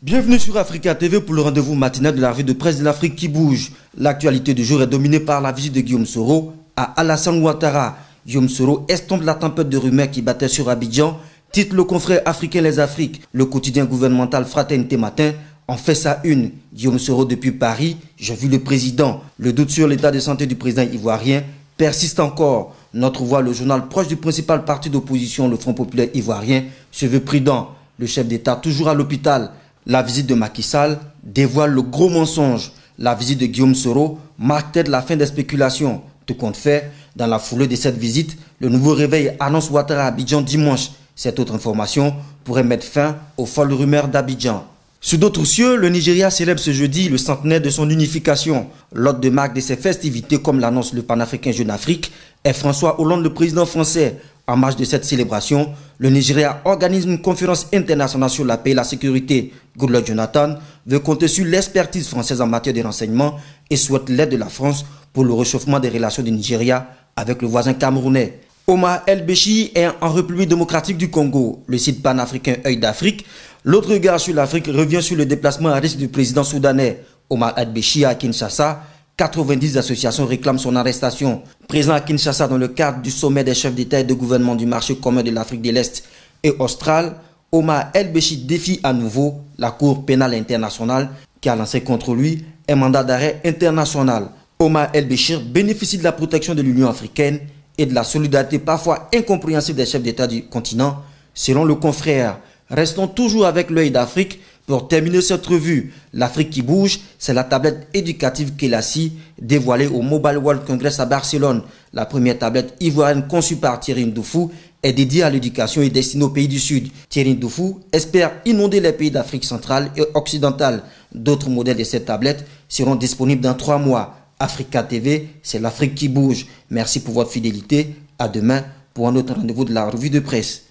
Bienvenue sur Africa TV pour le rendez-vous matinal de la revue de presse de l'Afrique qui bouge. L'actualité du jour est dominée par la visite de Guillaume Soro à Alassane Ouattara. Guillaume Soro estompe la tempête de rumeurs qui battait sur Abidjan, titre le confrère africain Les Afriques. Le quotidien gouvernemental Fraternité Matin en fait sa une. Guillaume Soro depuis Paris, j'ai vu le président. Le doute sur l'état de santé du président ivoirien persiste encore. Notre voix, le journal proche du principal parti d'opposition, le Front populaire ivoirien, se veut prudent. Le chef d'État toujours à l'hôpital. La visite de Macky Sall dévoile le gros mensonge. La visite de Guillaume Soro marque-t-elle la fin des spéculations? Tout compte fait, dans la foulée de cette visite, le nouveau réveil annonce Ouattara à Abidjan dimanche. Cette autre information pourrait mettre fin aux folles rumeurs d'Abidjan. Sur d'autres cieux, le Nigeria célèbre ce jeudi le centenaire de son unification. L'hôte de marque de ces festivités, comme l'annonce le panafricain Jeune Afrique, est François Hollande, le président français. En marge de cette célébration, le Nigeria organise une conférence internationale sur la paix et la sécurité. Goodluck Jonathan veut compter sur l'expertise française en matière de renseignement et souhaite l'aide de la France pour le réchauffement des relations du Nigeria avec le voisin camerounais. Omar El-Béchi est en République démocratique du Congo. Le site panafricain Œil d'Afrique, l'autre regard sur l'Afrique, revient sur le déplacement à risque du président soudanais. Omar El-Béchi à Kinshasa. 90 associations réclament son arrestation. Présent à Kinshasa dans le cadre du sommet des chefs d'État et de gouvernement du marché commun de l'Afrique de l'Est et australe, Omar El-Béchi défie à nouveau la Cour pénale internationale qui a lancé contre lui un mandat d'arrêt international. Omar El-Béchi bénéficie de la protection de l'Union africaine et de la solidarité parfois incompréhensible des chefs d'État du continent, selon le confrère. Restons toujours avec l'œil d'Afrique. Pour terminer cette revue, l'Afrique qui bouge, c'est la tablette éducative Kelassi dévoilée au Mobile World Congress à Barcelone. La première tablette ivoirienne conçue par Thierry Ndoufou est dédiée à l'éducation et destinée aux pays du Sud. Thierry Ndoufou espère inonder les pays d'Afrique centrale et occidentale. D'autres modèles de cette tablette seront disponibles dans 3 mois. Africa TV, c'est l'Afrique qui bouge. Merci pour votre fidélité. À demain pour un autre rendez-vous de la revue de presse.